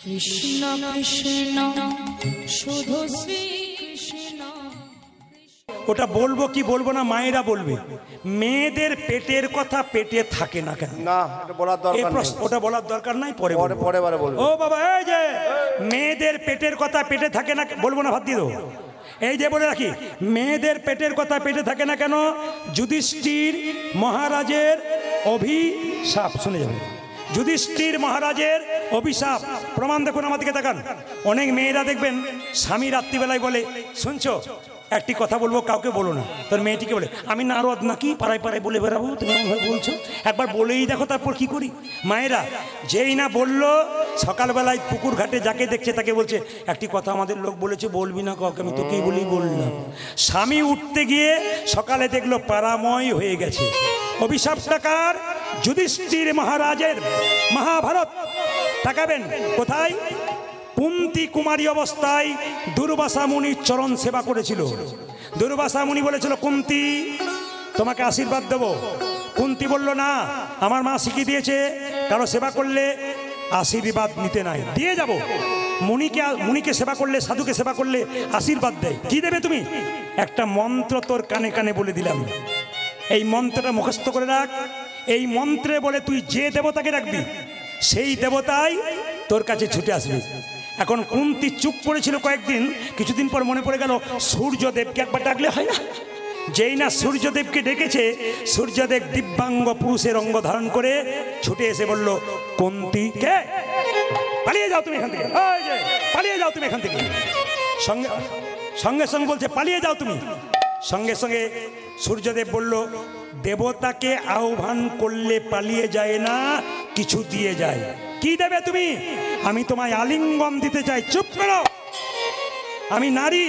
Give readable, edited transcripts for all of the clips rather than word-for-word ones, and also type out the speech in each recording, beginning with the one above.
কৃষ্ণ কৃষ্ণ শুধু শ্রী কৃষ্ণ। ওটা বলবো কি বলবো না মায়েরা বলবে। মেয়েদের পেটের কথা পেটে থাকে না কেন? না, এটা বলার দরকার নেই। ওটা বলার দরকার নাই, পরে বলবো। ও বাবা, এই যে মেয়েদের পেটের কথা পেটে থাকে না, বলবো না, ভাত দিয়ে দেবো। এই যে বলে রাখি, মেয়েদের পেটের কথা পেটে থাকে না কেন? যুধিষ্ঠির মহারাজের অভিশাপ, শুনে যাবে। যুধিষ্ঠির মহারাজের অভিশাপ প্রমাণ দেখুন, আমার দিকে তাকান। অনেক মেয়েরা দেখবেন স্বামী রাত্রিবেলায় বলে, শুনছো একটি কথা বলবো, কাউকে বলো না। তোর মেয়েটিকে বলে, আমি নারদ নাকি পাড়ায় পাড়ায় বলে বেড়াবো, তুমি এমনভাবে বলছো, একবার বলেই দেখো তারপর কি করি। মায়েরা যেই না বললো, সকালবেলায় পুকুর ঘাটে যাকে দেখছে তাকে বলছে, একটি কথা আমাদের লোক বলেছে, বলবি না কাউকে, আমি তোকেই বলেই বললাম। স্বামী উঠতে গিয়ে সকালে দেখলো পাড়াময় হয়ে গেছে। অভিশাপটা কার? যুধিষ্ঠির মহারাজের। মহাভারত তাকাবেন কোথায়? কুন্তী কুমারী অবস্থায় দুর্বাসা মুনির চরণ সেবা করেছিল। দুর্বাসা মুনি বলেছিল, কুন্তী তোমাকে আশীর্বাদ দেব। কুন্তী বলল, না, আমার মা শিখিয়ে দিয়েছে কারো সেবা করলে আশীর্বাদ নিতে নাই, দিয়ে যাব। মুনিকে সেবা করলে, সাধুকে সেবা করলে আশীর্বাদ দেয়। কি দেবে তুমি? একটা মন্ত্র তোর কানে কানে বলে দিলাম, এই মন্ত্রটা মুখস্থ করে রাখ। এই মন্ত্রে বলে তুই যে দেবতাকে রাখবি, সেই দেবতাই তোর কাছে ছুটে আসবে। এখন কুন্তী চুপ করেছিল কয়েকদিন, কিছুদিন পর মনে পড়ে গেল, সূর্যদেবকে একবার ডাকলে হয় না? যেই না সূর্যদেবকে ডেকেছে, সূর্যদেব দিব্যাঙ্গ পুরুষের অঙ্গ ধারণ করে ছুটে এসে বলল, কুন্তী কে? পালিয়ে যাও তুমি এখান থেকে, পালিয়ে যাও তুমি এখান থেকে। সঙ্গে সঙ্গে সঙ্গে বলছে, পালিয়ে যাও তুমি। সঙ্গে সঙ্গে সূর্যদেব বলল, দেবতাকে আহ্বান করলে পালিয়ে যায় না, কিছু দিয়ে যায়। কি দেবে তুমি? আমি তোমায় আলিঙ্গন দিতে চাই। চুপ করো, আমি নারী,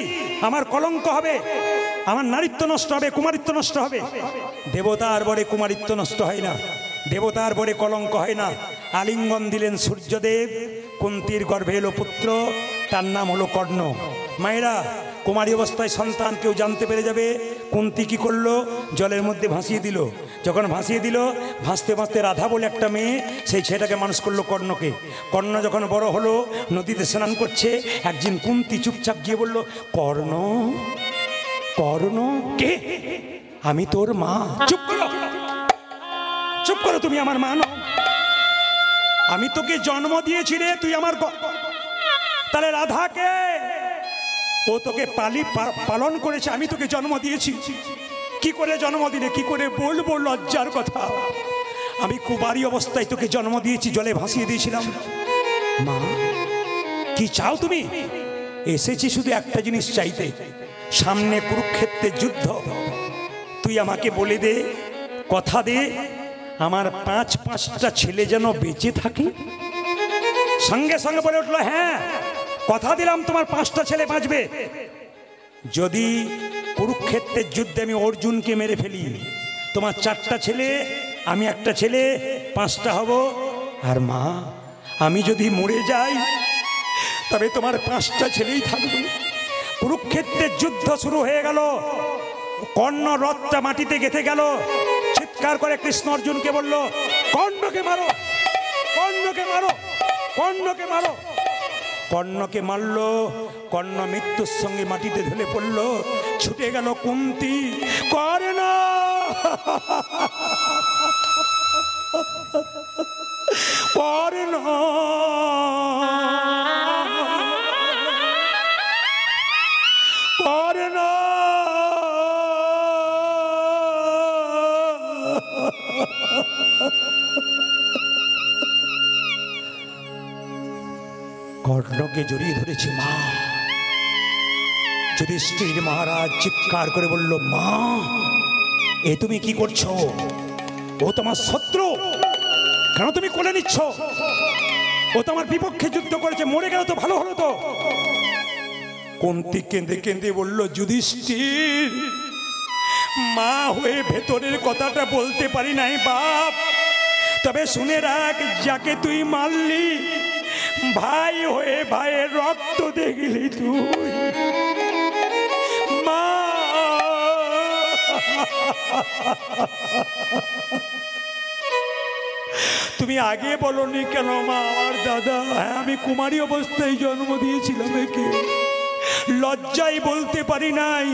আমার কলঙ্ক হবে, আমার নারীত্ব নষ্ট হবে, কুমারিত্ব নষ্ট হবে। দেবতার বরে কুমারিত্ব নষ্ট হয় না, দেবতার বরে কলঙ্ক হয় না। আলিঙ্গন দিলেন সূর্যদেব। কুন্তীর গর্ভে এলো পুত্র, তার নাম হলো কর্ণ। মায়েরা, কুমারী অবস্থায় সন্তান কেউ জানতে পেরে যাবে। কুন্তী কি করলো? জলের মধ্যে ভাসিয়ে দিল। যখন ভাসিয়ে দিল, ভাসতে ভাসতে রাধা বলে একটা মেয়ে, সেই ছেলেটাকে মানুষ করলো কর্ণকে। কর্ণ যখন বড় হলো, নদীতে স্নান করছে, একদিন কুন্তী চুপচাপ গিয়ে বলল, কর্ণ, কর্ণ কে? আমি তোর মা। চুপ করো, চুপ করো, তুমি আমার মা নও। আমি তোকে জন্ম দিয়েছি রে, তুই আমার। তাহলে রাধাকে? ও তোকে পালন করেছে, আমি তোকে জন্ম দিয়েছি। কি করে জন্ম দিলে? কি করে বলবো, লজ্জার কথা। আমি কুমারী অবস্থায় তোকে জন্ম দিয়েছি, জলে ভাসিয়ে দিয়েছিলাম। মা, কি চাও তুমি? এসেছি শুধু একটা জিনিস চাইতে, সামনে কুরুক্ষেত্রের যুদ্ধ। তুই আমাকে বলে দে, কথা দে, আমার 5-5টা ছেলে যেন বেঁচে থাকে। সঙ্গে সঙ্গে বলে উঠলো, হ্যাঁ, কথা দিলাম তোমার 5টা ছেলে বাঁচবে। যদি কুরুক্ষেত্রের যুদ্ধে আমি অর্জুনকে মেরে ফেলি, তোমার 4টা ছেলে, আমি একটা ছেলে, 5টা হব। আর মা, আমি যদি মরে যাই, তবে তোমার 5টা ছেলেই থাকবে। কুরুক্ষেত্রের যুদ্ধ শুরু হয়ে গেল। কর্ণ রথটা মাটিতে গেঁথে গেল। চিৎকার করে কৃষ্ণ অর্জুনকে বলল, কর্ণকে মারো, কর্ণকে মারো, কর্ণকে মারো। কর্ণকে মারল। কর্ণ মৃত্যুর সঙ্গে মাটিতে ঢলে পড়ল। ছুটে গেল কুন্তী, কর্ণ, কর্ণ, কর্ণ। কর্ণকে জড়িয়ে ধরেছে মা। যুধিষ্ঠির মহারাজ চিৎকার করে বলল, মা, এ তুমি কি করছো? ও তোমার শত্রু, কেন তুমি কোলে নিচ্ছ? ও তোমার বিপক্ষে যুদ্ধ করেছে, মরে গেল তো ভালো হলো তো। কুন্তী কেঁদে কেঁদে বলল, যুধিষ্ঠির, মা হয়ে ভেতরের কথাটা বলতে পারি নাই বাপ। তবে শুনে রাখ, যাকে তুই মারলি, ভাই হয়ে ভাইয়ের রক্ত দেখলি তুই। মা, তুমি আগে বলনি কেন মা আমার দাদা? হ্যাঁ, আমি কুমারী অবস্থায় জন্ম দিয়েছিলাম একে, লজ্জায় বলতে পারি নাই।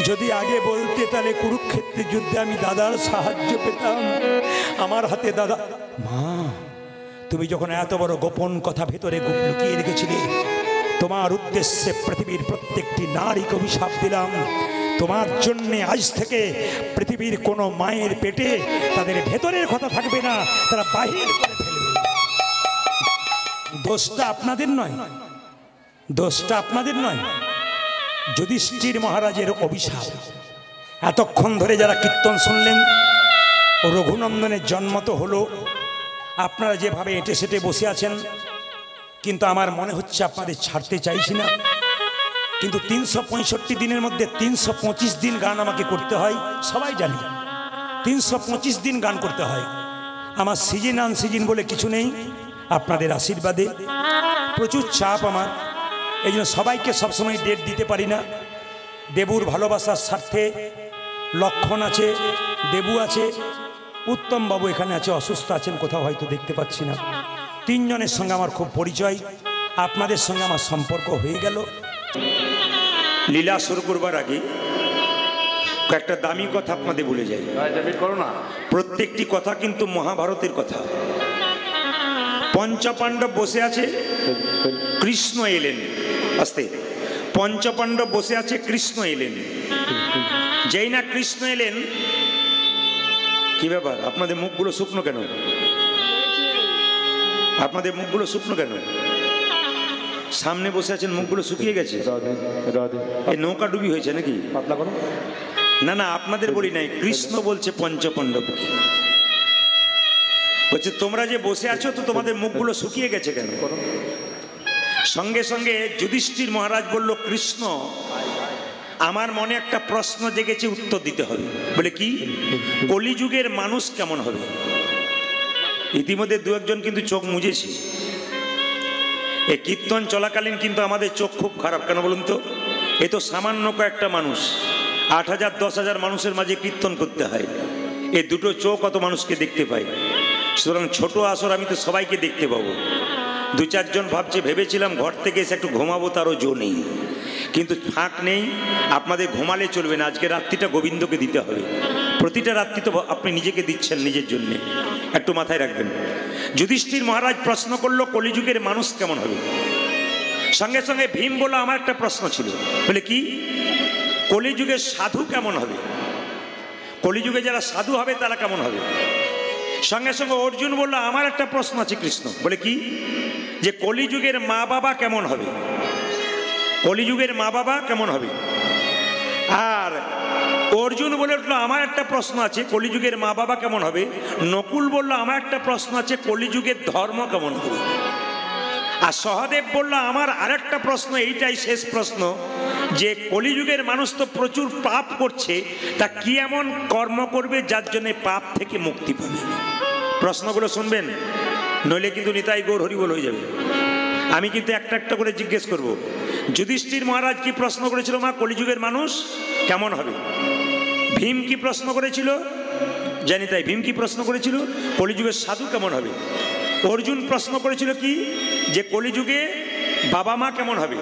যদি আগে বলতে তাহলে কুরুক্ষেত্রের যুদ্ধে আমি দাদার সাহায্য পেতাম। আমার হাতে দাদা। মা, তুমি যখন এত বড় গোপন কথা ভেতরে লুকিয়ে রেখেছিলে, তোমার উদ্দেশ্যে পৃথিবীর প্রত্যেকটি নারীকে অভিশাপ দিলাম। তোমার জন্যে আজ থেকে পৃথিবীর কোনো মায়ের পেটে তাদের ভেতরের কথা থাকবে না, তারা বাহির করে ফেলবে। দোষটা আপনাদের নয়, দোষটা আপনাদের নয়, যুধিষ্ঠির মহারাজের অভিশাপ। এতক্ষণ ধরে যারা কীর্তন শুনলেন, রঘুনন্দনের জন্ম তো হলো, আপনারা যেভাবে এঁটে সেটে বসে আছেন, কিন্তু আমার মনে হচ্ছে আপনাদের ছাড়তে চাইছি না। কিন্তু 365 দিনের মধ্যে 325 দিন গান আমাকে করতে হয়, সবাই জানি 325 দিন গান করতে হয়। আমার সিজন আনসিজন বলে কিছু নেই, আপনাদের আশীর্বাদে প্রচুর চাপ আমার, এই জন্য সবাইকে সবসময় ডেট দিতে পারি না। দেবুর ভালোবাসার স্বার্থে লক্ষণ আছে, দেবু আছে, উত্তমবাবু এখানে আছে, অসুস্থ আছেন কোথাও হয়তো দেখতে পাচ্ছি না। 3 জনের সঙ্গে আমার খুব পরিচয়, আপনাদের সঙ্গে আমার সম্পর্ক হয়ে গেল। লীলা শুরু করবার আগে একটা দামি কথা আপনাদের বলে যাই। প্রত্যেকটি কথা কিন্তু মহাভারতের কথা। পঞ্চপাণ্ডব বসে আছে, কৃষ্ণ এলেন। আস্তে, পঞ্চপাণ্ডব বসে আছে, কৃষ্ণ এলেন। যেই না কৃষ্ণ এলেন, কি ব্যাপার আপনাদের মুখগুলো শুকনো কেন? আপনাদের মুখগুলো শুকনো কেন? সামনে বসে আছেন, মুখগুলো শুকিয়ে গেছে। এই নৌকা ডুবি হয়েছে নাকি? না না, আপনাদের বলি নাই, কৃষ্ণ বলছে পঞ্চপাণ্ডব। বলছে তোমরা যে বসে আছো তো তোমাদের মুখগুলো শুকিয়ে গেছে কেন? সঙ্গে সঙ্গে যুধিষ্ঠির মহারাজ বলল, কৃষ্ণ আমার মনে একটা প্রশ্ন জেগেছে, উত্তর দিতে হবে। বলে কি? কলিযুগের মানুষ কেমন হবে? ইতিমধ্যে 2-1 কিন্তু চোখ মুজেছে। এই কীর্তন চলাকালীন কিন্তু আমাদের চোখ খুব খারাপ। কেন বলুন তো? এ তো সামান্য কয়েকটা মানুষ, 8,000 10,000 মানুষের মাঝে কীর্তন করতে হয়। এই দুটো চোখ অত মানুষকে দেখতে পাই। সুতরাং ছোট আসর আমি তো সবাইকে দেখতে পাবো। 2-4 জন ভাবছে, ভেবেছিলাম ঘর থেকে এসে একটু ঘুমাবো, তারও জো নেই, কিন্তু ফাঁক নেই। আপনাদের ঘুমালে চলবে না, আজকে রাত্রিটা গোবিন্দকে দিতে হবে। প্রতিটা রাত্রি তো আপনি নিজেকে দিচ্ছেন নিজের জন্য, একটু মাথায় রাখবেন। যুধিষ্ঠির মহারাজ প্রশ্ন করলো, কলিযুগের মানুষ কেমন হবে? সঙ্গে সঙ্গে ভীম বলল, আমার একটা প্রশ্ন ছিল। বলে কি? কলিযুগের সাধু কেমন হবে? কলিযুগে যারা সাধু হবে তারা কেমন হবে? সঙ্গে সঙ্গে অর্জুন বলল, আমার একটা প্রশ্ন আছে কৃষ্ণ। বলে কি? যে কলিযুগের মা বাবা কেমন হবে? কলিযুগের মা বাবা কেমন হবে? আর অর্জুন বলে উঠলো, আমার একটা প্রশ্ন আছে, কলিযুগের মা বাবা কেমন হবে? নকুল বলল, আমার একটা প্রশ্ন আছে, কলিযুগের ধর্ম কেমন হবে? আর সহদেব বলল, আমার আরেকটা প্রশ্ন, এইটাই শেষ প্রশ্ন, যে কলিযুগের মানুষ তো প্রচুর পাপ করছে, তা কি এমন কর্ম করবে যার জন্য পাপ থেকে মুক্তি পাবে? প্রশ্নগুলো শুনবেন, নইলে কিন্তু নিতাই গৌর হরিবল হয়ে যাবে। আমি কিন্তু একটা একটা করে জিজ্ঞেস করব। যুধিষ্ঠির মহারাজ কি প্রশ্ন করেছিল? মা, কলিযুগের মানুষ কেমন হবে? ভীম কি প্রশ্ন করেছিল? জানি তাই। ভীম কি প্রশ্ন করেছিল? কলিযুগের সাধু কেমন হবে? অর্জুন প্রশ্ন করেছিল কি? যে কলিযুগে বাবা মা কেমন হবে?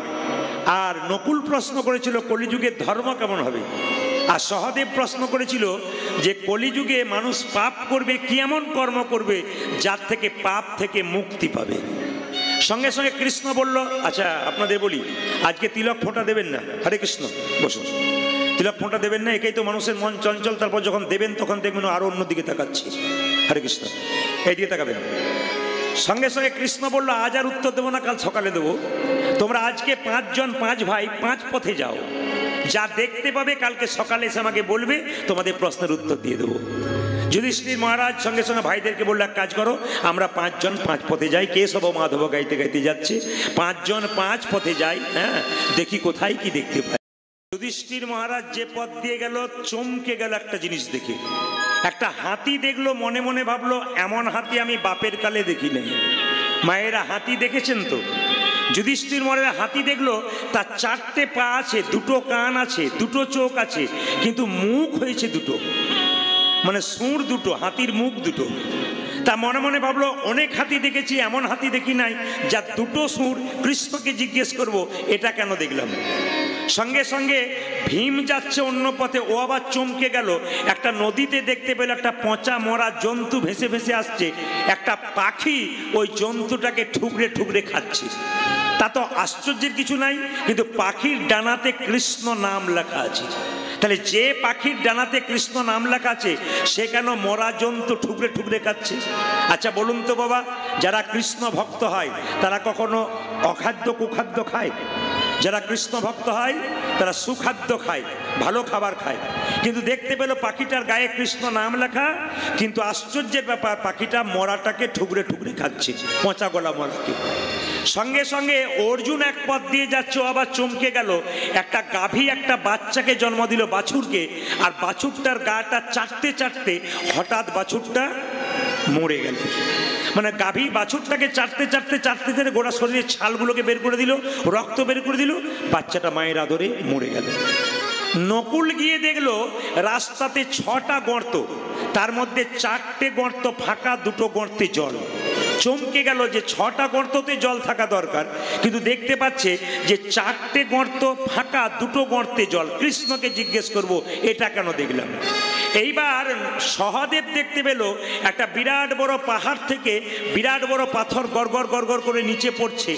আর নকুল প্রশ্ন করেছিল কলিযুগের ধর্ম কেমন হবে? আর সহদেব প্রশ্ন করেছিল যে কলিযুগে মানুষ পাপ করবে, কি এমন কর্ম করবে যার থেকে পাপ থেকে মুক্তি পাবে? সঙ্গে সঙ্গে কৃষ্ণ বলল, আচ্ছা আপনাদের বলি, আজকে তিলক ফোঁটা দেবেন না। হরে কৃষ্ণ, বসুন। তিলক ফোঁটা দেবেন না, একেই তো মানুষের মন চঞ্চল। তারপর যখন দেবেন তখন দেখবেন আরো অন্যদিকে তাকাচ্ছি। হরে কৃষ্ণ, এইদিকে তাকাবেন। সঙ্গে সঙ্গে কৃষ্ণ বলল, আজ আর উত্তর দেবো না, কাল সকালে দেবো। তোমরা আজকে 5 জন 5 ভাই 5 পথে যাও, যা দেখতে পাবে কালকে সকালে এসে আমাকে বলবে, তোমাদের প্রশ্নের উত্তর দিয়ে দেবো। যুধিষ্ঠির মহারাজ সঙ্গে সঙ্গে ভাইদেরকে বললো, এক কাজ করো, আমরা 5 জন 5 পথে যাই। কেশব মাধব গাইতে গাইতে যাচ্ছে, 5 জন 5 পথে যাই, হ্যাঁ, দেখি কোথায় কি দেখতে পাই। যুধিষ্ঠির মহারাজ যে পথ দিয়ে গেল, চমকে গেল একটা জিনিস দেখে। একটা হাতি দেখলো, মনে মনে ভাবলো, এমন হাতি আমি বাপের কালে দেখি নাই। মায়েরা হাতি দেখেছেন তো? যুধিষ্ঠির মহারাজ হাতি দেখলো, তার 4টে পা আছে, 2টো কান আছে, 2টো চোখ আছে, কিন্তু মুখ হয়েছে 2টো, মানে সুর 2টো, হাতির মুখ 2টো। তা মনে মনে ভাবলো অনেক হাতি দেখেছি, এমন হাতি দেখি নাই যা দুটো সুর। কৃষ্ণকে জিজ্ঞেস করব এটা কেন দেখলাম। সঙ্গে সঙ্গে ভীম যাচ্ছে অন্য পথে, ও আবার চমকে গেল। একটা নদীতে দেখতে পেল একটা পচা মরা জন্তু ভেসে ভেসে আসছে, একটা পাখি ওই জন্তুটাকে ঠুকরে ঠুকরে খাচ্ছে। তা তো আশ্চর্যের কিছু নাই, কিন্তু পাখির ডানাতে কৃষ্ণ নাম লেখা আছে। তাহলে যে পাখির ডানাতে কৃষ্ণ নাম লেখা আছে সে কেন মরা জন্তু ঠুকরে ঠুকরে খাচ্ছে? আচ্ছা বলুন তো বাবা, যারা কৃষ্ণ ভক্ত হয় তারা কখনো অখাদ্য কুখাদ্য খায়? যারা কৃষ্ণ ভক্ত হয় তারা সুখাদ্য খায়, ভালো খাবার খায়। কিন্তু দেখতে পেল পাখিটার গায়ে কৃষ্ণ নাম লেখা, কিন্তু আশ্চর্যের ব্যাপার পাখিটা মরাটাকে ঠুকরে ঠুকরে খাচ্ছে, পচা গলা মরাকে। সঙ্গে সঙ্গে অর্জুন এক পথ দিয়ে যাচ্ছে, ও আবার চমকে গেল। একটা গাভী একটা বাচ্চাকে জন্ম দিল, বাছুরকে, আর বাছুরটার গাটা চাটতে চাটতে হঠাৎ বাছুরটা মরে গেল। মানে গাভী বাছুরটাকে চাটতে চাটতে চাটতে চাটতে গোটা শরীরের ছালগুলোকে বের করে দিল, রক্ত বের করে দিল, বাচ্চাটা মায়ের আদরে মরে গেল। নকুল গিয়ে দেখলো রাস্তাতে 6টা গর্ত, তার মধ্যে 4টে গর্ত ফাঁকা, 2টো গর্তে জল। চমকে গেল যে 6টা গর্ততে জল থাকা দরকার, কিন্তু দেখতে পাচ্ছে যে 4টে গর্ত ফাঁকা, 2টো গর্তে জল। কৃষ্ণকে জিজ্ঞেস করব এটা কেন দেখলাম। এইবার সহদেব দেখতে পেল একটা বিরাট বড় পাহাড় থেকে বিরাট বড় পাথর গড়গড় গড়গড় করে নিচে পড়ছে,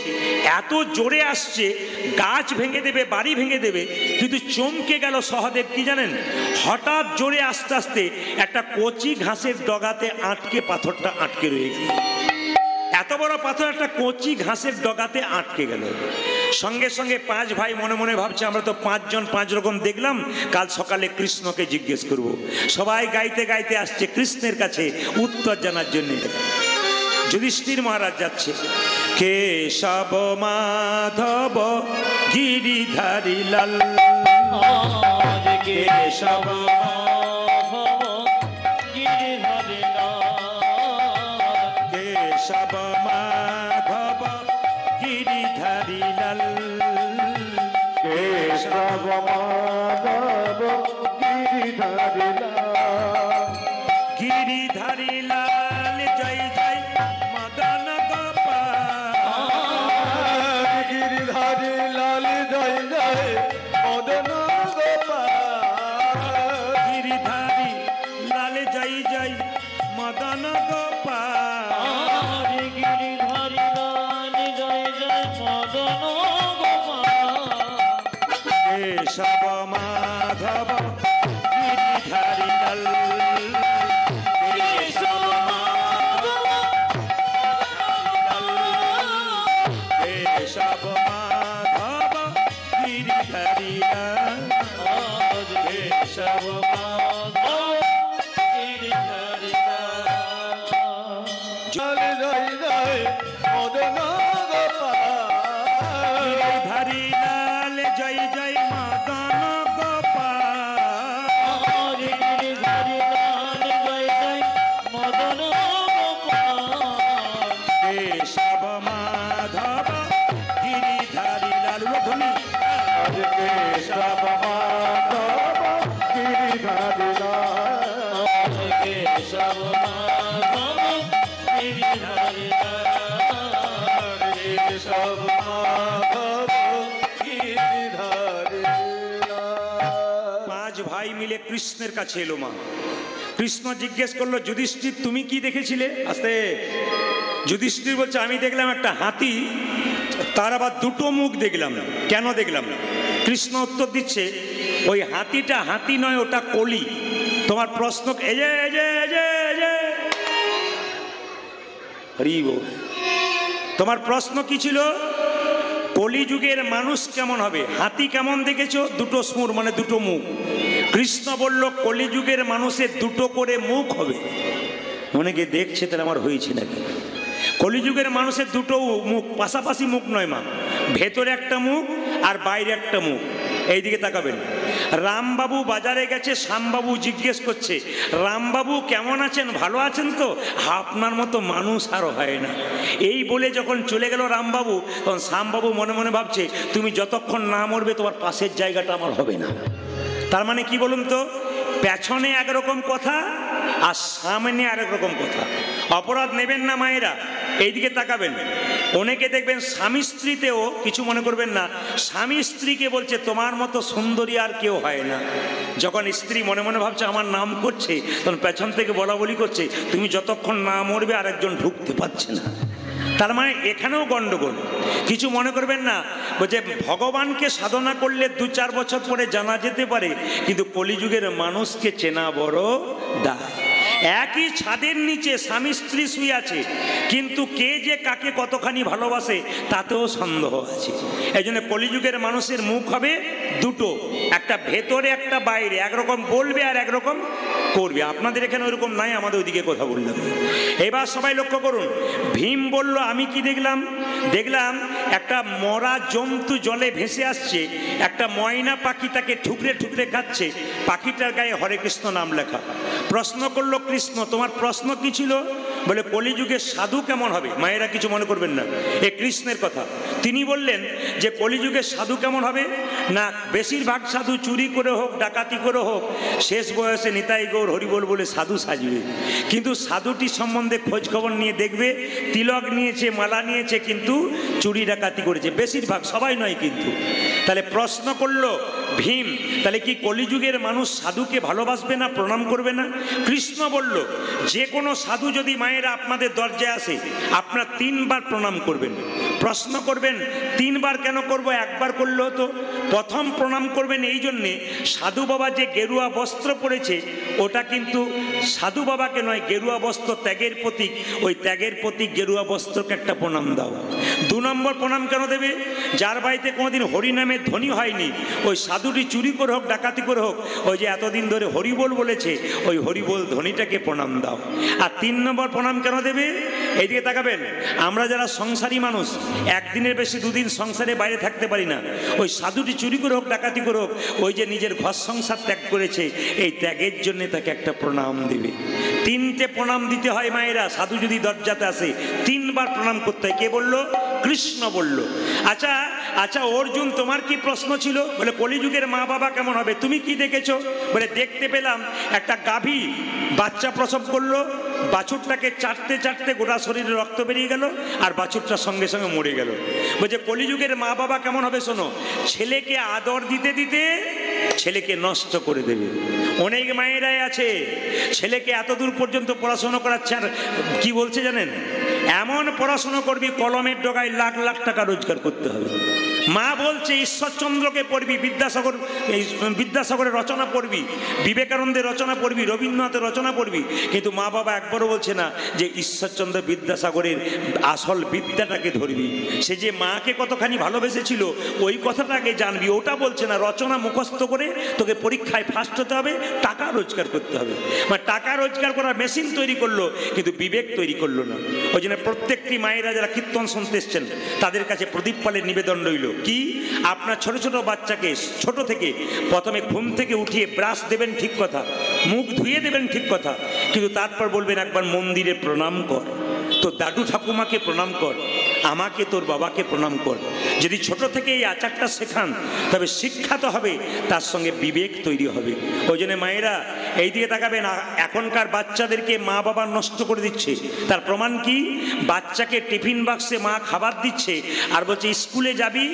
এত জোরে আসছে গাছ ভেঙে দেবে, বাড়ি ভেঙে দেবে। কিন্তু চমকে গেল সহদেব, কি জানেন, হঠাৎ জোরে আস্তে আস্তে একটা কচি ঘাসের ডগাতে আটকে পাথরটা আটকে রয়ে গেল। এত বড় পাথর একটা কচি ঘাসের ডগাতে আটকে গেল। সঙ্গে সঙ্গে 5 ভাই মনে মনে ভাবছে আমরা তো 5 জন 5 রকম দেখলাম, কাল সকালে কৃষ্ণকে জিজ্ঞেস করব। সবাই গাইতে গাইতে আসছে কৃষ্ণের কাছে উত্তর জানার জন্য। যুধিষ্ঠির মহারাজ যাচ্ছে, কেশব মাধব গিরিধারী লাল, কেশব কেশব মাধব গিরিধারী লাল, কেশব মাধব গিরিধারী লাল, গিরিধারী লাল জয় জয় মদন গোপাল, গিরিধারী লাল জয় জয় মদন গোপাল, গিরিধারী লাল জয় জয় মদন গোপাল, গিরিধারী লাল জয় জয় মদন গোপাল, কেশব মাধব গিরিধারী লাল, কেশব কেশব মাধব গিরিধারী লাল, কেশব গিরিধারী লাল, জয় জয় মদন গোপাল, গিরিধারী লাল জয় জয় মদন গোপাল, গিরিধারী লাল জয় জয় মদন গোপাল, কেশব মাধব গিরিধারী লাল। ধ্বনি কেশব মাধব গিরিধারী লাল, কেশব মাধব গিরিধারী লাল, কেশব মাধব গিরিধারী লাল। 5 ভাই মিলে কৃষ্ণের কাছে এলো। মা কৃষ্ণ জিজ্ঞেস করলো, যুধিষ্ঠির তুমি কি দেখেছিলে? আস্তে। যুধিষ্ঠির বলছে আমি দেখলাম একটা হাতি, তার আবার 2টো মুখ দেখলাম। কেন দেখলাম? কৃষ্ণ উত্তর দিচ্ছে, ওই হাতিটা হাতি নয়, ওটা কলি। তোমার প্রশ্ন এই যে এই যে এই যে এই যে হরি বল। তোমার প্রশ্ন কি ছিল? কলিযুগের মানুষ কেমন হবে? হাতি কেমন দেখেছো? 2টো সুর, মানে 2টো মুখ। কৃষ্ণ বলল কলিযুগের মানুষের 2টো করে মুখ হবে। অনেকে দেখছে, তাহলে আমার হয়েছে নাকি? কলিযুগের মানুষের 2টো মুখ, পাশাপাশি মুখ নয় মা, ভেতরে একটা মুখ আর বাইরে একটা মুখ। এইদিকে তাকাবেন। রামবাবু বাজারে গেছে, শ্যামবাবু জিজ্ঞেস করছে, রামবাবু কেমন আছেন? ভালো আছেন তো? আপনার মতো মানুষ আরও হয় না। এই বলে যখন চলে গেল রামবাবু, তখন শ্যামবাবু মনে মনে ভাবছে, তুমি যতক্ষণ না মরবে তোমার পাশের জায়গাটা আমার হবে না। তার মানে কি বলুন তো, পেছনে একরকম কথা আর সামনে আরেক রকম কথা। অপরাধ নেবেন না মায়েরা, এইদিকে তাকাবেন। অনেকে দেখবেন স্বামী স্ত্রীতেও কিছু মনে করবেন না, স্বামী স্ত্রীকে বলছে তোমার মতো সুন্দরী আর কেউ হয় না। যখন স্ত্রী মনে মনে ভাবছে আমার নাম করছে, তখন পেছন থেকে বলা বলি করছে তুমি যতক্ষণ না মরবে আর একজন ঢুকতে পারছে না। তার মানে এখানেও গন্ডগোল। কিছু মনে করবেন না, বলছে ভগবানকে সাধনা করলে 2-4 বছর পরে জানা যেতে পারে, কিন্তু কলিযুগের মানুষকে চেনা বড় দায়। একই ছাদের নিচে স্বামী স্ত্রী শুয়ে আছে, কিন্তু কে যে কাকে কতখানি ভালোবাসে তাতেও সন্দেহ আছে। এই জন্য কলিযুগের মানুষের মুখ হবে দুটো, একটা ভেতরে একটা বাইরে, একরকম বলবে আর একরকম করবে। আপনাদের এখানে ওইরকম নাই, আমাদের ওইদিকে কথা বললাম। এবার সবাই লক্ষ্য করুন, ভীম বলল আমি কি দেখলাম? দেখলাম একটা মরা জন্তু জলে ভেসে আসছে, একটা ময়না পাখি তাকে ঠুকরে ঠুকরে খাচ্ছে, পাখিটার গায়ে হরে কৃষ্ণ নাম লেখা। প্রশ্ন করলো কৃষ্ণ তোমার প্রশ্ন কি ছিল? বলে কলিযুগে সাধু কেমন হবে? মায়েরা কিছু মনে করবেন না, এ কৃষ্ণের কথা। তিনি বললেন যে কলিযুগে সাধু কেমন হবে না, বেশিরভাগ সাধু চুরি করে হোক ডাকাতি করে হোক শেষ বয়সে নিতাই গৌর হরিবোল বলে সাধু সাজবে, কিন্তু সাধুটি সম্বন্ধে খোঁজ খবর নিয়ে দেখবে তিলক নিয়েছে, মালা নিয়েছে, কিন্তু চুরি ডাকাতি করেছে। বেশিরভাগ, সবাই নয় কিন্তু। তাহলে প্রশ্ন করলো ভীম, তাহলে কি কলিযুগের মানুষ সাধুকে ভালোবাসবে না, প্রণাম করবে না? কৃষ্ণ বলল যে কোনো সাধু যদি মায়েরা আপনাদের দরজায় আসে আপনার 3 বার প্রণাম করবেন। প্রশ্ন করবেন 3 বার কেন করব, একবার করলে হতো। প্রথম প্রণাম করবেন এই জন্যে, সাধু বাবা যে গেরুয়া বস্ত্র পরেছে ওটা কিন্তু সাধু বাবাকে নয়, গেরুয়া বস্ত্র ত্যাগের প্রতীক, ওই ত্যাগের প্রতীক গেরুয়া বস্ত্রকে একটা প্রণাম দাও। 2 নম্বর প্রণাম কেন দেবে? যার বাড়িতে কোনোদিন হরিনামের ধ্বনি হয়নি, ওই সাধুটি চুরি করে হোক ডাকাতি করে হোক, ওই যে এতদিন ধরে হরিবোল বলেছে ওই হরিবোল ধ্বনিটাকে প্রণাম দাও। আর 3 নম্বর প্রণাম কেন দেবে? এইদিকে তাকাবেন, আমরা যারা সংসারী মানুষ একদিনের বেশি 2 দিন সংসারে বাইরে থাকতে পারি না, ওই সাধুটি চুরি করে হোক ডাকাতি করে হোক, ওই যে নিজের ঘর সংসার ত্যাগ করেছে, এই ত্যাগের জন্য তাকে একটা প্রণাম দিবে। 3টে প্রণাম দিতে হয় মায়েরা, সাধু যদি দরজাতে আসে 3 বার প্রণাম করতে হয়। কে বলল? কৃষ্ণ বলল। আচ্ছা আচ্ছা অর্জুন তোমার কি প্রশ্ন ছিল? বলে কলিযুগের মা বাবা কেমন হবে, তুমি কি দেখেছো? বলে দেখতে পেলাম একটা গাভী বাচ্চা প্রসব করলো, বাছুরটাকে চাটতে চাটতে গোটা শরীরে রক্ত বেরিয়ে গেল, আর বাছুরটা সঙ্গে সঙ্গে মরে গেল। বলছে কলিযুগের মা বাবা কেমন হবে শোনো, ছেলেকে আদর দিতে দিতে ছেলেকে নষ্ট করে দেবে। অনেক মায়েরাই আছে ছেলেকে এত দূর পর্যন্ত পড়াশোনা করাচ্ছে, আর কি বলছে জানেন, এমন পড়াশোনা করবি কলমের ডগায় লাখ লাখ টাকা রোজগার করতে হবে। মা বলছে ঈশ্বরচন্দ্রকে পড়বি, বিদ্যাসাগরের রচনা পড়বি, বিবেকানন্দের রচনা পড়বি, রবীন্দ্রনাথের রচনা পড়বি, কিন্তু মা বাবা একবারও বলছে না যে ঈশ্বরচন্দ্র বিদ্যাসাগরের আসল বিদ্যাটাকে ধরবি। সে যে মাকে কতখানি ভালোবেসেছিল ওই কথাটাকে জানবি, ওটা বলছে না। রচনা মুখস্থ করে তোকে পরীক্ষায় ফার্স্ট হতে হবে, টাকা রোজগার করতে হবে। মানে টাকা রোজগার করার মেশিন তৈরি করলো, কিন্তু বিবেক তৈরি করলো না। ওই জন্য প্রত্যেকটি মায়েরা যারা কীর্তন শুনতে এসছেন তাদের কাছে প্রদীপ পালের নিবেদন রইল কি, আপনার ছোট ছোট বাচ্চাকে ছোট থেকে প্রথমে ঘুম থেকে উঠিয়ে ব্রাশ দেবেন, ঠিক কথা, মুখ ধুয়ে দেবেন, ঠিক কথা, কিন্তু তারপর বলবেন একবার মন্দিরে প্রণাম কর, তোর দাদু ঠাকুমাকে প্রণাম কর, আমাকে তোর বাবাকে প্রণাম কর। যদি ছোট থেকে এই আচারটা শেখান তবে শিক্ষা তো হবে, তার সঙ্গে বিবেক তৈরি হবে। ওই জন্য মায়েরা এই দিকে তাকাবেন, এখনকার বাচ্চাদেরকে মা বাবা নষ্ট করে দিচ্ছে। তার প্রমাণ কি? বাচ্চাকে টিফিন বাক্সে মা খাবার দিচ্ছে আর বলছে স্কুলে যাবি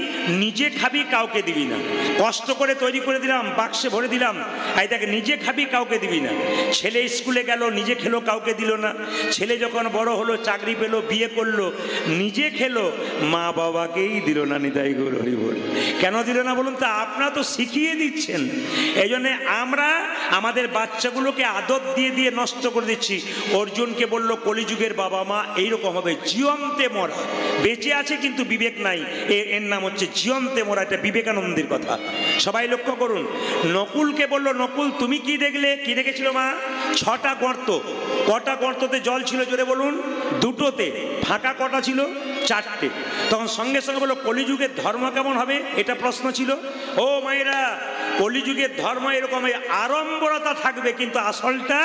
নিজে খাবি কাউকে দিবি না, কষ্ট করে তৈরি করে দিলাম বাক্সে ভরে দিলাম, এই তাকে নিজে খাবি কাউকে দিবি না। ছেলে স্কুলে গেল নিজে খেলো, কাউকে দিল না। ছেলে যখন বড় হলো, চাকরি পেলো, বিয়ে করলো, নিজে খেলো, মা বাবাকেই দিল না। নিতাই গৌর হরি বল। কেন দিল না বলুন তো? আপনারা তো শিখিয়ে দিচ্ছেন। এই জন্য আমরা আমাদের বাচ্চাগুলোকে আদর দিয়ে দিয়ে নষ্ট করে দিচ্ছি। অর্জুনকে বলল কলিযুগের বাবা মা এইরকম হবে, জিয়ন্তে মরা, বেঁচে আছে কিন্তু বিবেক নাই, এর নাম হচ্ছে জিয়ন্তে মরা। এটা বিবেকানন্দের কথা, সবাই লক্ষ্য করুন। নকুলকে বলল নকুল তুমি কি দেখলে? কি দেখেছিল মা? 6টা গর্ত। কটা গর্ততে জল ছিল জোরে বলুন? 2টোতে। ফাঁকা কটা ছিল? 4টে। তখন সঙ্গে সঙ্গে বললো কলিযুগের ধর্ম কেমন হবে, এটা প্রশ্ন ছিল। ও মায়েরা, কলিযুগের ধর্ম এরকম আড়ম্বরতা থাকবে কিন্তু আসলটা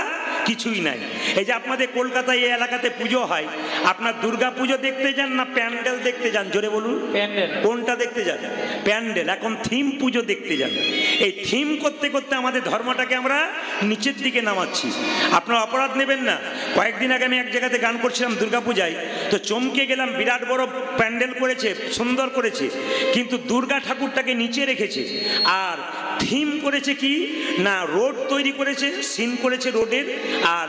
কিছুই নাই। এই যে আপনাদের কলকাতায় এই এলাকাতে পুজো হয়, আপনার দুর্গা পুজো দেখতে যান না প্যান্ডেল দেখতে যান? জোরে বলুন, প্যান্ডেল। কোনটা দেখতে যান? প্যান্ডেল। এখন থিম পুজো দেখতে যান। এই থিম করতে করতে আমাদের ধর্মটাকে আমরা নিচের দিকে নামাচ্ছি। আপনারা অপরাধ নেবেন না। কয়েকদিন আগে আমি এক জায়গাতে গান করছিলাম দুর্গা পূজায়, তো চমকে গেলাম। বিরাট বড় প্যান্ডেল করেছে, সুন্দর করেছে, কিন্তু দুর্গা ঠাকুরটাকে নিচে রেখেছে। আর থিম করেছে কি না, রোড তৈরি করেছে, সিন করেছে রোডের, আর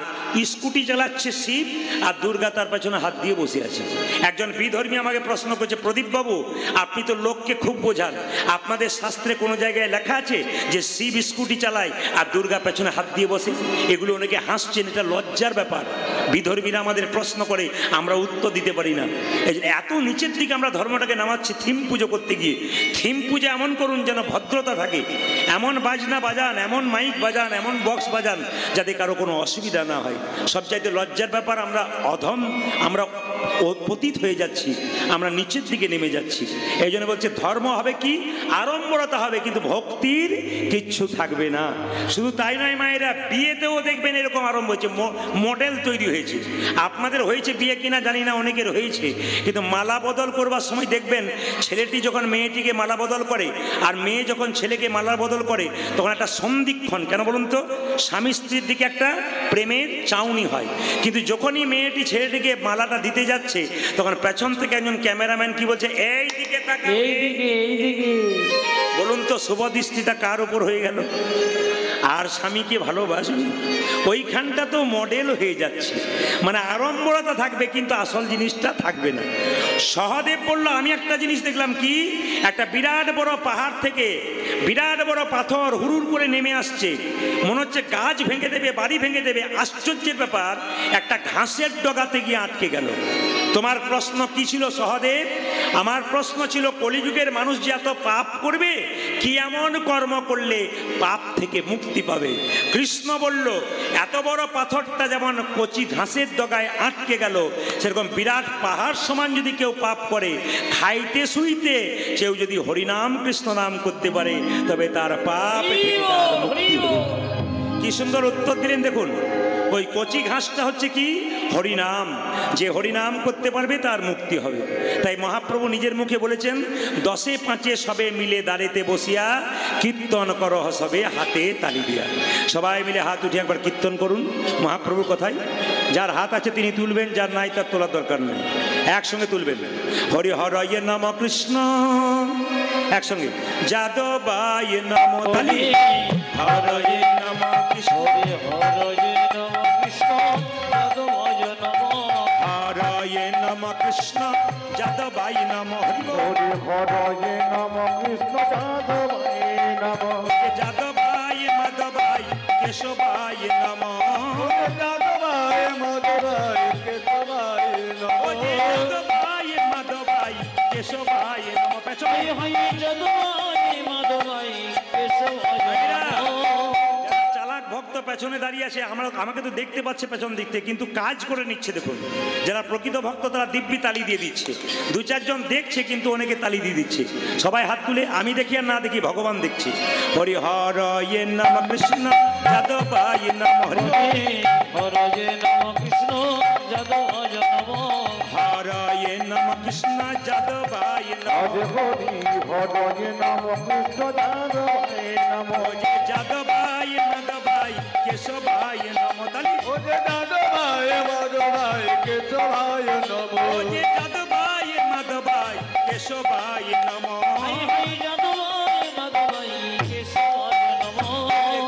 স্কুটি চালাচ্ছে শিব, আর দুর্গা তার পেছনে হাত দিয়ে বসে আছে। একজন বিধর্মী আমাকে প্রশ্ন করছে, প্রদীপ বাবু আপনি তো লোককে খুব বোঝান, আপনাদের শাস্ত্রে কোনো জায়গায় লেখা আছে যে শিব স্কুটি চালায় আর দুর্গা পেছনে হাত দিয়ে বসে? এগুলো অনেকে হাসছেন, এটা লজ্জার ব্যাপার। বিধর্মীরা আমাদের প্রশ্ন করে, আমরা উত্তর দিতে পারি না। এই যে এত নিচের দিকে আমরা ধর্মটাকে নামাচ্ছি থিম পুজো করতে গিয়ে। থিম পুজো এমন করুন যেন ভদ্রতা থাকে, এমন বাজনা বাজান, এমন মাইক বাজান, এমন বক্স বাজান যাতে কারো কোনো অসুবিধা না হয়। সবচাইতে লজ্জার ব্যাপার, আমরা অধম, আমরা পতিত হয়ে যাচ্ছি, আমরা নিচের দিকে নেমে যাচ্ছি। এই জন্য বলছে ধর্ম হবে কি, আড়ম্বরতা হবে কিন্তু ভক্তির কিচ্ছু থাকবে না। শুধু তাই নয় মায়েরা, বিয়েতেও দেখবেন এরকম আরম্ভ হয়েছে, মডেল তৈরি হয়েছে। আপনাদের হয়েছে বিয়ে কিনা জানি না, অনেকের হয়েছে, কিন্তু মালা বদল করবার সময় দেখবেন ছেলেটি যখন মেয়েটিকে মালা বদল করে আর মেয়ে যখন ছেলেকে মালা বদল করে, তখন একটা সন্ধিক্ষণ, কেন বলুন তো, স্বামী স্ত্রীর দিকে একটা প্রেমের চাউনি হয়। কিন্তু যখনই মেয়েটি ছেলেটিকে মালাটা দিতে যাচ্ছে, তখন পেছন থেকে একজন ক্যামেরাম্যান কি বলছে, এই দিকে তাকা, এইদিকে। বলুন তো শুভ দৃষ্টিটা কার উপর হয়ে গেল? আর স্বামীকে ভালোবাসবে, ওইখানটা তো মডেল হয়ে যাচ্ছে। মানে আড়ম্বরতা থাকবে কিন্তু আসল জিনিসটা থাকবে না। সহদেব বলল, আমি একটা জিনিস দেখলাম কি, একটা বিরাট বড় পাহাড় থেকে বিরাট বড় পাথর হুড়ুর করে নেমে আসছে, মনে হচ্ছে গাছ ভেঙে দেবে, বাড়ি ভেঙে দেবে। আশ্চর্যের ব্যাপার, একটা ঘাসের ডগাতে গিয়ে আটকে গেল। তোমার প্রশ্ন কি ছিল সহদেব? আমার প্রশ্ন ছিল, কলিযুগের মানুষ যে এত পাপ করবে, কি এমন কর্ম করলে পাপ থেকে মুক্তি পাবে? কৃষ্ণ বলল, এত বড় পাথরটা যেমন কচি ঘাসের ডগায় আটকে গেল, সেরকম বিরাট পাহাড় সমান যদি কেউ পাপ করে, খাইতে শুইতে কেউ যদি হরিনাম কৃষ্ণ নাম করতে পারে, তবে তার পাপ থেকে তার মুক্তি হবে। কি সুন্দর উত্তর দিলেন দেখুন। ওই কচি ঘাসটা হচ্ছে কি, হরিনাম। যে হরিনাম করতে পারবে তার মুক্তি হবে। তাই মহাপ্রভু নিজের মুখে বলেছেন, 10 5 সবে মিলে দাঁড়িতে বসিয়া কীর্তন করহ সবে হাতে তালি দিয়া। সবাই মিলে হাত উঠে একবার কীর্তন করুন মহাপ্রভুর কথায়। যার হাত আছে তিনি তুলবেন, যার নাই তার তোলার দরকার নেই, একসঙ্গে তুলবেন। হরি হরয়ে নম কৃষ্ণ, একসঙ্গে যাদবায় নম তালি, হরয়ে নম কৃষ্ণ, হরয়ে নম কৃষ্ণ, যাদবায় নম, হরয়ে নম কৃষ্ণ, যাদবায় নম, হরি হরয়ে নম কৃষ্ণ যাদবায় নম, যাদবায় মাধবায় কেশবায় নম, যাদবায় মাধবায় কেশবায় নম, যাদবায় মাধবায় কেশবায় নম। পেছনে যাদবায় মাধবায় কেশবায় নম। চালাক ভক্ত পেছনে দাঁড়িয়ে আছে, আমাকে তো দেখতে পাচ্ছে পেছন দিক থেকে, কিন্তু কাজ করে নিচ্ছে। দেখুন, যারা প্রকৃত ভক্ত তারা দিব্যি তালি দিয়ে দিচ্ছে। 2 4 জন দেখছে, কিন্তু অনেকে তালি দিয়ে দিচ্ছে। সবাই হাত তুলে, আমি দেখি আর না দেখি ভগবান দেখছি। হরি হরয়ে নম কৃষ্ণ, যাদবায় নম, হরি হরয়ে নম কৃষ্ণ, যাদবায় নম, হরয়ে নম কৃষ্ণ, যাদবায় নম, হরি হরয়ে নম কৃষ্ণ যাদবায় নম, যাদবায় মাধবায় কেশবায় নম, তালি যাদবায় মাধবায় কেশবায় নম, যাদবায় মাধবায় কেশবায় নম, যাদবায় মাধবায় কেশবায় নম।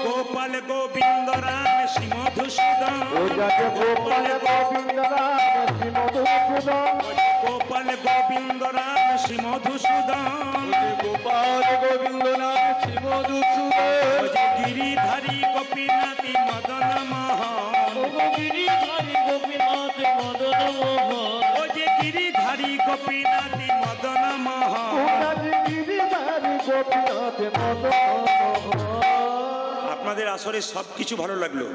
গোপাল গোবিন্দ রাম শ্রী মধুসূদন, গোপাল গোবিন্দ রাম শ্রী মধুসূদন, গোপাল গোবিন্দ রাম শ্রী মধুসূদন, গোপাল গোবিন্দ রাম শ্রী মধুসূদন, গিরিধারী গোপীনাথী মদন মোহন, গিরিধারী গোপীনাথ মদন মোহন, ও যে গিরিধারী গোপীনাথী মদন মোহন। গিরিধারী গোপীনাথ মদন মোহন। আপনাদের আসরে সব কিছু ভালো লাগলো,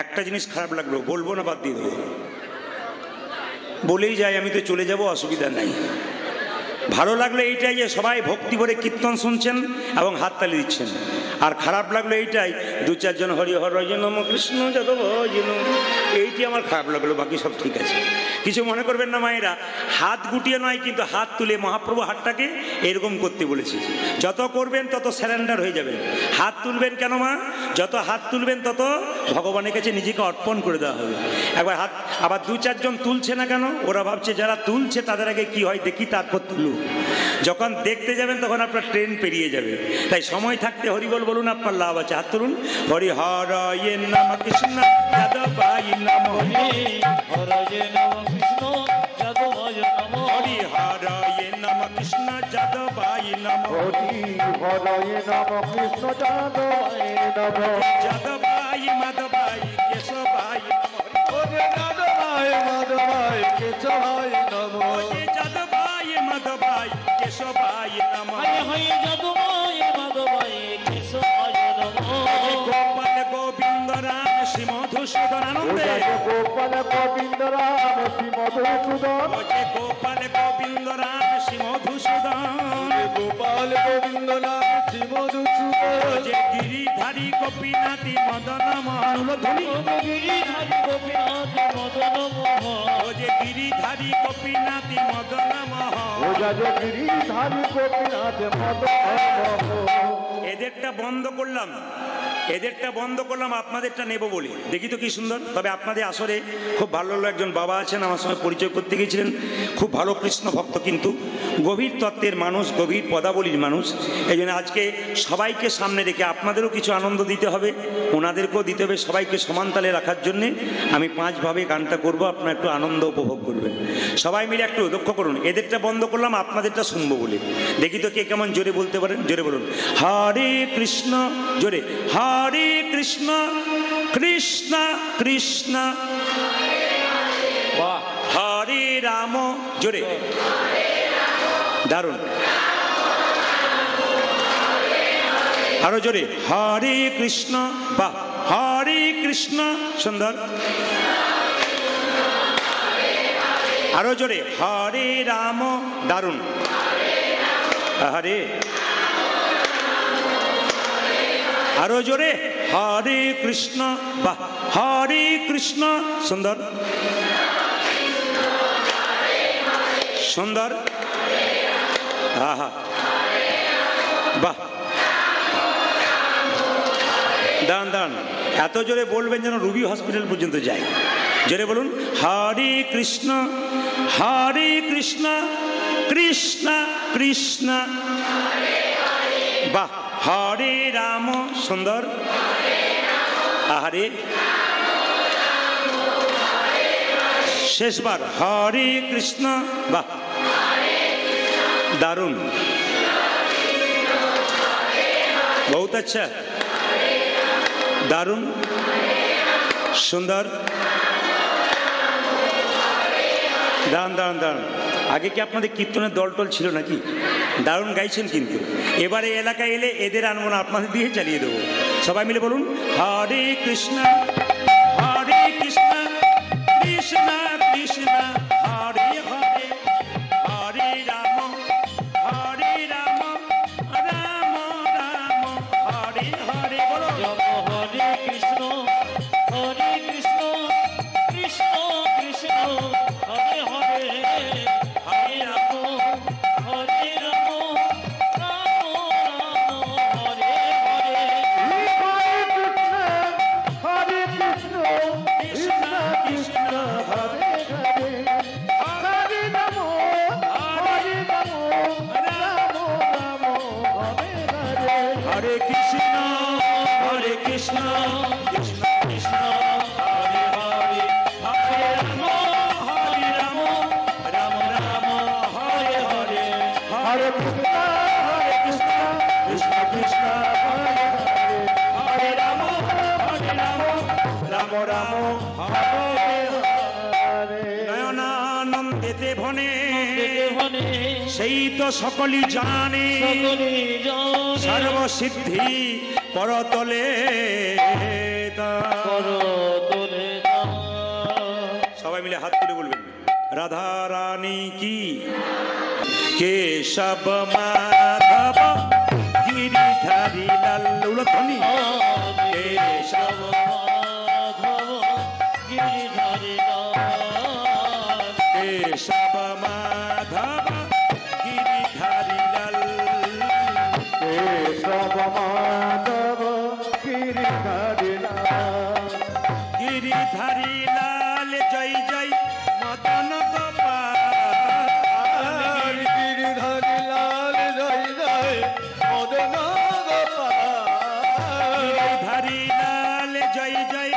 একটা জিনিস খারাপ লাগলো, বলবো না বাদ দিয়ে দেবো, বলেই যাই, আমি তো চলে যাব, অসুবিধা নাই। ভালো লাগলো এইটাই যে সবাই ভক্তি ভরে কীর্তন শুনছেন এবং হাততালি দিচ্ছেন। আর খারাপ লাগলো এইটাই, দু চারজন হরি হর নম কৃষ্ণ যাদব এইটি আমার খারাপ লাগলো, বাকি সব ঠিক আছে। কিছু মনে করবেন না মায়েরা, হাত গুটিয়ে নয় কিন্তু হাত তুলে মহাপ্রভু হাতটাকে এরকম করতে বলেছি। যত করবেন তত স্যারেন্ডার হয়ে যাবেন। হাত তুলবেন কেন মা? যত হাত তুলবেন তত ভগবানের কাছে নিজেকে অর্পণ করে দেওয়া হবে। একবার হাত আবার দু চারজন তুলছে না কেন? ওরা ভাবছে যারা তুলছে তাদের আগে কি হয় দেখি, তারপর তুলু। যখন দেখতে যাবেন তখন আপনার ট্রেন পেরিয়ে যাবে। তাই সময় থাকতে হরিবল বলুন, আপনার লাভ আছে। হাত তুলুন। হরি হর নাম কৃষ্ণ যাদবায় নমঃ, হরজে নম কৃষ্ণ যাদবায় নমঃ, হরি হর নাম কৃষ্ণ যাদবায় নমঃ, হরি হরয়ে নম কৃষ্ণ যাদবায় নমঃ, যাদবায় মাধবায় কেশবায় নমঃ, ওরে যাদবায় মাধবায় কেশবায় নমঃ, হরি যাদবায় মাধবায় কেশবায় নমঃ, হরে হরে যাদবায় মাধবায় কেশবায় নমঃ, গোপাল গোবিন্দ রাম শ্রী মধুসূদন আনন্দে, ওরে গোপাল গোবিন্দ রাম শ্রী মধুসূদন, ওরে গোপাল গোবিন্দ রাম শ্রী মধুসূদন, গোপাল গোবিন্দ রাম শ্রী মধুসূদন, যে গিরিধারী গোপীনাথী মদন মোহন ধ্বনি, গিরিধারী গোপীনাথ মদন মোহন, ও যে গিরিধারী গোপীনাথী মদন মোহন। ওজা যে গিরিধারী গোপীনাথ মদন মোহন। এদেরটা বন্ধ করলাম, এদেরটা বন্ধ করলাম, আপনাদেরটা নেব বলে। দেখি তো কি সুন্দর। তবে আপনাদের আসরে খুব ভালো লাগলো, একজন বাবা আছেন আমার সঙ্গে পরিচয় করতে গিয়েছিলেন, খুব ভালো কৃষ্ণ ভক্ত, কিন্তু গভীর তত্ত্বের মানুষ, গভীর পদাবলীর মানুষ। এই জন্য আজকে সবাইকে সামনে রেখে আপনাদেরও কিছু আনন্দ দিতে হবে, ওনাদেরকেও দিতে হবে, সবাইকে সমান তালে রাখার জন্যে আমি 5 ভাবে গানটা করব, আপনারা একটু আনন্দ উপভোগ করবেন। সবাই মিলে একটু লক্ষ্য করুন, এদেরটা বন্ধ করলাম আপনাদেরটা শুনবো বলে। দেখি তো কে কেমন জোরে বলতে পারেন, জোরে বলুন। হরে কৃষ্ণ, জোরে হরে কৃষ্ণ কৃষ্ণ কৃষ্ণ হরে রাম, জোরে দারুণ, আরো জোরে হরে কৃষ্ণ, বাহ হরে কৃষ্ণ, সুন্দর, আরো জোরে হরে রাম, দারুণ, হরে আরো জোরে হরে কৃষ্ণ, বাহ হরে কৃষ্ণ, সুন্দর সুন্দর, আহা বাহ, দান দান, এত জোরে বলবেন যেন রুবি হসপিটাল পর্যন্ত যায়। জোরে বলুন হরে কৃষ্ণ কৃষ্ণ কৃষ্ণ, বাহ হরে রাম, সুন্দর, আহারে শেষবার হরে কৃষ্ণ, বাহ দারুণ, বহুত আচ্ছা, দারুণ, সুন্দর, দারুণ দারুণ দারুণ। আগে কি আপনাদের কীর্তনের দল টল ছিল নাকি? দারুণ গাইছেন, কিন্তু এবারে এলাকায় এলে এদের আনবো না, আপনাদের দিয়ে চালিয়ে দেবো। সবাই মিলে বলুন হরে কৃষ্ণ কৃষ্ণ কৃষ্ণ হরে হরে, হরে রাম রাম রাম হরে হরে, বলো হরে কৃষ্ণ কৃষ্ণ কৃষ্ণ হরে হরে, হরে রাম, হরে রাম রাম রাম হরে হরে, হরে কৃষ্ণ কৃষ্ণ কৃষ্ণ হরে হরে, হরে রাম রাম রাম হরে হরে, হরে কৃষ্ণ কৃষ্ণ কৃষ্ণ হরে হরে, হরে রাম রাম রাম হরে হরে, হরে কৃষ্ণ কৃষ্ণ কৃষ্ণ হরে হরে, হরে রাম রাম রাম হরে হরে। নয়নানন্দেতে ভনে, হরে সেই তো সকলই জানে, সকলে জানে, সর্বসিদ্ধি পরতলে করতলে সবাই মিলে হাত তুলে বলবেন রাধা রানী কি কেশব মাধব গিরিধারী লাল উলধ্বনি কেশব মাধব গিরিধারী লাল কেশব মাধব গিরিধারী লাল কেশব মাধব গিরিধারী লাল গিরিধারী লাল জয় জয় মদন গোপাল গিরিধারী লাল জয় জয় মদন গোপাল গিরিধারী লাল জয় জয়